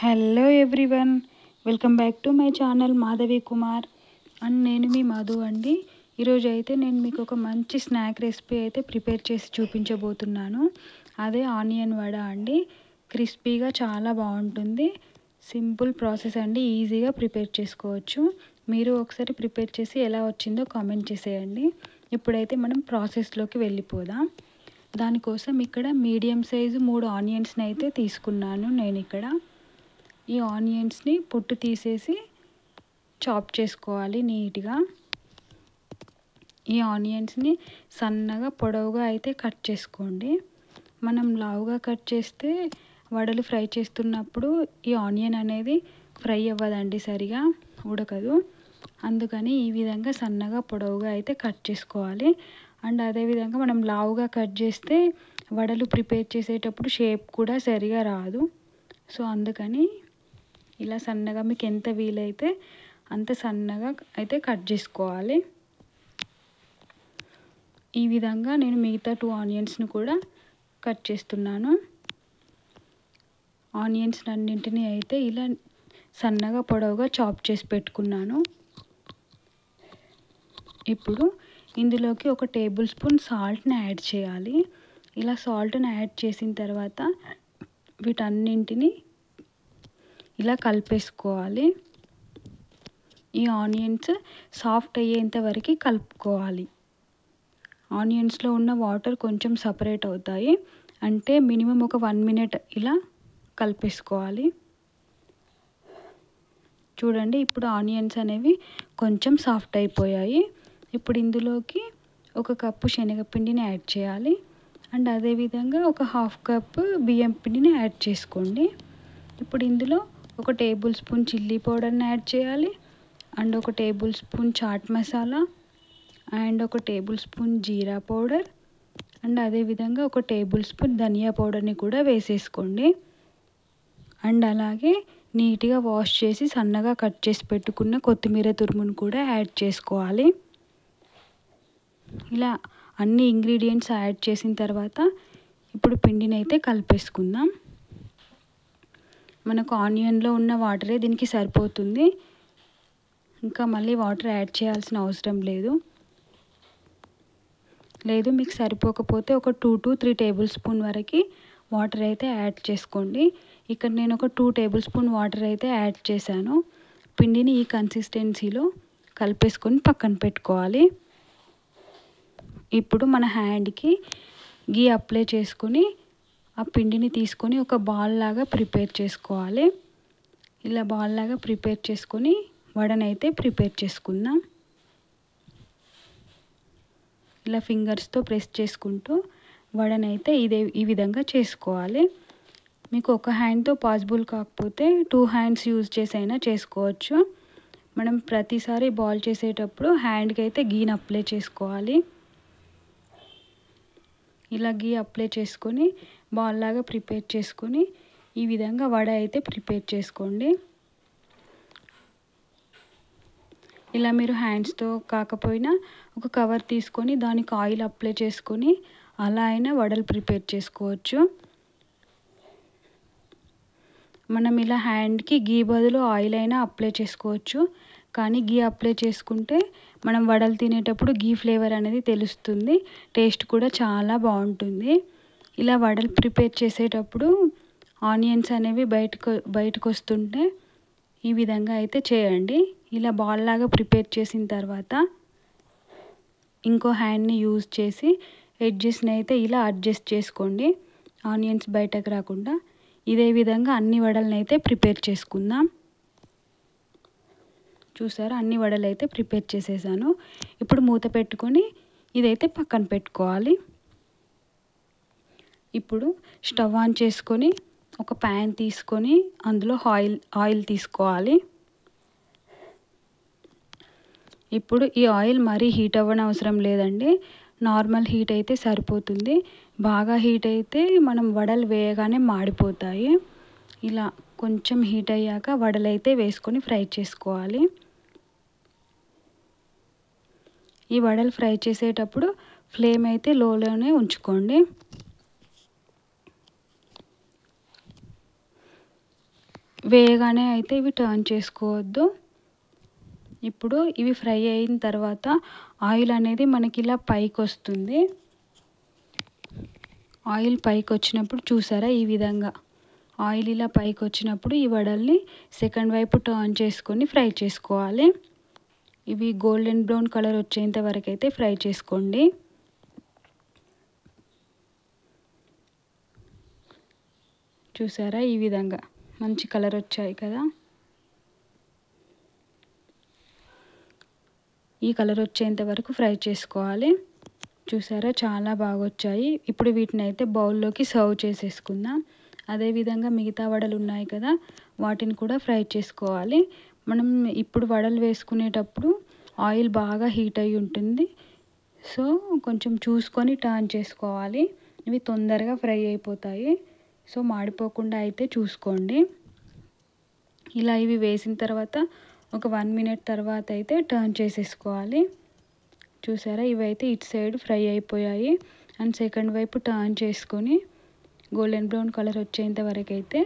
Hello everyone, welcome back to my channel Madhavi Kumar and నేను మీ మధు అండి. ఈరోజు అయితే నేను మీకు ఒక మంచి స్నాక్ రెసిపీ అయితే ప్రిపేర్ చేసి చూపించబోతున్నాను. అదే ఆనియన్ వడ అండి. క్రిస్పీగా చాలా బాగుంటుంది. సింపుల్ ప్రాసెస్ అండి, ఈజీగా ప్రిపేర్ చేసుకోవచ్చు. మీరు ఒకసారి ప్రిపేర్ చేసి ఎలా వచ్చిందో కామెంట్ చేసేయండి. ఇప్పుడైతే మనం ప్రాసెస్లోకి వెళ్ళిపోదాం. దానికోసం ఇక్కడ మీడియం సైజు 3 ఆనియన్స్ని అయితే తీసుకున్నాను. నేను ఇక్కడ ఈ ఆనియన్స్ని పొట్టు తీసేసి చాప్ చేసుకోవాలి నీట్గా. ఈ ఆనియన్స్ని సన్నగా పొడవుగా అయితే కట్ చేసుకోండి. మనం లావుగా కట్ చేస్తే వడలు ఫ్రై చేస్తున్నప్పుడు ఈ ఆనియన్ అనేది ఫ్రై అవ్వదండి, సరిగా ఉడకదు. అందుకని ఈ విధంగా సన్నగా పొడవుగా అయితే కట్ చేసుకోవాలి. అండ్ అదేవిధంగా మనం లావుగా కట్ చేస్తే వడలు ప్రిపేర్ చేసేటప్పుడు షేప్ కూడా సరిగా రాదు. సో అందుకని ఇలా సన్నగా మీకు ఎంత వీలైతే అంత సన్నగా అయితే కట్ చేసుకోవాలి. ఈ విధంగా నేను మిగతా 2 ఆనియన్స్ని కూడా కట్ చేస్తున్నాను. ఆనియన్స్ అన్నింటినీ అయితే ఇలా సన్నగా పొడవుగా చాప్ చేసి పెట్టుకున్నాను. ఇప్పుడు ఇందులోకి 1 టేబుల్ స్పూన్ సాల్ట్ని యాడ్ చేయాలి. ఇలా సాల్ట్ని యాడ్ చేసిన తర్వాత వీటన్నింటినీ ఇలా కలిపేసుకోవాలి. ఈ ఆనియన్స్ సాఫ్ట్ అయ్యేంత వరకు కలుపుకోవాలి. ఆనియన్స్లో ఉన్న వాటర్ కొంచెం సపరేట్ అవుతాయి, అంటే మినిమం ఒక 1 మినిట్ ఇలా కలిపేసుకోవాలి. చూడండి, ఇప్పుడు ఆనియన్స్ అనేవి కొంచెం సాఫ్ట్ అయిపోయాయి. ఇప్పుడు ఇందులోకి 1 కప్పు శనగపిండిని యాడ్ చేయాలి. అండ్ అదేవిధంగా 1/2 కప్పు బియ్యం పిండిని యాడ్ చేసుకోండి. ఇప్పుడు ఇందులో 1 టేబుల్ స్పూన్ చిల్లీ పౌడర్ని యాడ్ చేయాలి. And 1 tablespoon chaat masala and 1 tablespoon jeera powder and అదేవిధంగా 1 టేబుల్ స్పూన్ ధనియా పౌడర్ని కూడా వేసేసుకోండి. అండ్ అలాగే నీట్గా వాష్ చేసి సన్నగా కట్ చేసి పెట్టుకున్న కొత్తిమీర తురుమును కూడా యాడ్ చేసుకోవాలి. ఇలా అన్ని ఇంగ్రీడియంట్స్ యాడ్ చేసిన తర్వాత ఇప్పుడు పిండిని అయితే కలిపేసుకుందాం. మనకు ఆనియన్లో ఉన్న వాటరే దీనికి సరిపోతుంది, ఇంకా మళ్ళీ వాటర్ యాడ్ చేయాల్సిన అవసరం లేదు. మీకు సరిపోకపోతే ఒక 2 to 3 టేబుల్ స్పూన్ వరకు వాటర్ అయితే యాడ్ చేసుకోండి. ఇక్కడ నేను ఒక 2 టేబుల్ స్పూన్ వాటర్ అయితే యాడ్ చేశాను. పిండిని ఈ కన్సిస్టెన్సీలో కలిపేసుకొని పక్కన పెట్టుకోవాలి. ఇప్పుడు మన హ్యాండ్కి గీ అప్లై చేసుకొని ఆ పిండిని తీసుకొని ఒక బాల్ లాగా ప్రిపేర్ చేసుకోవాలి. ఇలా బాల్ లాగా ప్రిపేర్ చేసుకొని వడనైతే ప్రిపేర్ చేసుకుందాం. ఇలా ఫింగర్స్తో ప్రెస్ చేసుకుంటూ వడనైతే ఈ విధంగా చేసుకోవాలి. మీకు ఒక హ్యాండ్తో పాసిబుల్ కాకపోతే 2 హ్యాండ్స్ యూజ్ చేసి అయినా చేసుకోవచ్చు. మనం ప్రతిసారి బాల్ చేసేటప్పుడు హ్యాండ్కి అయితే గీని అప్లై చేసుకోవాలి. ఇలా గీ అప్లై చేసుకొని బాల్ లాగా ప్రిపేర్ చేసుకొని ఈ విధంగా వడ అయితే ప్రిపేర్ చేసుకోండి. ఇలా మీరు హ్యాండ్స్తో కాకపోయినా ఒక కవర్ తీసుకొని దానికి ఆయిల్ అప్లై చేసుకొని అలా అయినా వడలు ప్రిపేర్ చేసుకోవచ్చు. మనం ఇలా హ్యాండ్కి గీ బదులు ఆయిల్ అయినా అప్లై చేసుకోవచ్చు, కానీ గీ అప్లై చేసుకుంటే మనం వడలు తినేటప్పుడు గీ ఫ్లేవర్ అనేది తెలుస్తుంది, టేస్ట్ కూడా చాలా బాగుంటుంది. ఇలా వడలు ప్రిపేర్ చేసేటప్పుడు ఆనియన్స్ అనేవి బయటకు వస్తుంటే ఈ విధంగా అయితే చేయండి. ఇలా బాల్ లాగా ప్రిపేర్ చేసిన తర్వాత ఇంకో హ్యాండ్ని యూజ్ చేసి ఎడ్జెస్ని అయితే ఇలా అడ్జస్ట్ చేసుకోండి, ఆనియన్స్ బయటకు రాకుండా. ఇదే విధంగా అన్ని వడలను అయితే ప్రిపేర్ చేసుకుందాం. చూసారా, అన్ని వడలు అయితే ప్రిపేర్ చేసేసాను. ఇప్పుడు మూత పెట్టుకొని ఇదైతే పక్కన పెట్టుకోవాలి. ఇప్పుడు స్టవ్ ఆన్ చేసుకొని ఒక ప్యాన్ తీసుకొని అందులో ఆయిల్ తీసుకోవాలి. ఇప్పుడు ఈ ఆయిల్ మరీ హీట్ అవ్వని అవసరం లేదండి, నార్మల్ హీట్ అయితే సరిపోతుంది. బాగా హీట్ అయితే మనం వడలు వేయగానే మాడిపోతాయి. ఇలా కొంచెం హీట్ అయ్యాక వడలు అయితే వేసుకొని ఫ్రై చేసుకోవాలి. ఈ వడలు ఫ్రై చేసేటప్పుడు ఫ్లేమ్ అయితే లోలోనే ఉంచుకోండి. వేయగానే అయితే ఇవి టర్న్ చేసుకోవద్దు. ఇప్పుడు ఇవి ఫ్రై అయిన తర్వాత ఆయిల్ అనేది మనకి ఇలా పైకి వస్తుంది. ఆయిల్ పైకి వచ్చినప్పుడు చూసారా, ఈ విధంగా ఆయిల్ ఇలా పైకి వచ్చినప్పుడు ఈ వడల్ని సెకండ్ వైపు టర్న్ చేసుకొని ఫ్రై చేసుకోవాలి. ఇవి గోల్డెన్ బ్రౌన్ కలర్ వచ్చేంత వరకు అయితే ఫ్రై చేసుకోండి. చూసారా, ఈ విధంగా మంచి కలర్ వచ్చాయి కదా. ఈ కలర్ వచ్చేంత వరకు ఫ్రై చేసుకోవాలి. చూసారా, చాలా బాగా వచ్చాయి. ఇప్పుడు వీటిని అయితే బౌల్లోకి సర్వ్ చేసేసుకుందాం. అదేవిధంగా మిగతా వడలు ఉన్నాయి కదా, వాటిని కూడా ఫ్రై చేసుకోవాలి. మనం ఇప్పుడు వడలు వేసుకునేటప్పుడు ఆయిల్ బాగా హీట్ అయి ఉంటుంది. సో కొంచెం చూసుకొని టర్న్ చేసుకోవాలి. ఇవి తొందరగా ఫ్రై అయిపోతాయి. సో మాడిపోకుండా అయితే చూసుకోండి. ఇలా ఇవి వేసిన తర్వాత ఒక 1 మినిట్ తర్వాత అయితే టర్న్ చేసేసుకోవాలి. చూసారా, ఇవైతే ఇటు సైడ్ ఫ్రై అయిపోయాయి. అండ్ సెకండ్ వైపు టర్న్ చేసుకొని గోల్డెన్ బ్రౌన్ కలర్ వచ్చేంత వరకు అయితే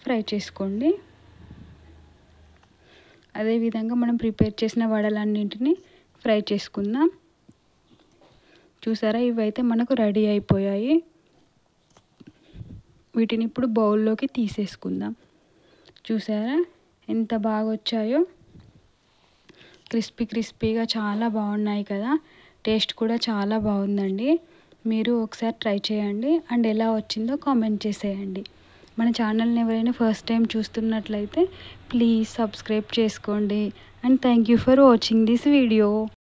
ఫ్రై చేసుకోండి. అదేవిధంగా మనం ప్రిపేర్ చేసిన వడలన్నింటినీ ఫ్రై చేసుకుందాం. చూసారా, ఇవైతే మనకు రెడీ అయిపోయాయి. వీటిని ఇప్పుడు బౌల్లోకి తీసేసుకుందాం. చూసారా ఎంత బాగా వచ్చాయో, క్రిస్పీగా చాలా బాగున్నాయి కదా. టేస్ట్ కూడా చాలా బాగుందండి. మీరు ఒకసారి ట్రై చేయండి అండ్ ఎలా వచ్చిందో కామెంట్ చేసేయండి. మన ఛానల్ని ఎవరైనా ఫస్ట్ టైం చూస్తున్నట్లయితే ప్లీజ్ సబ్స్క్రైబ్ చేసుకోండి. And thank you for watching this video.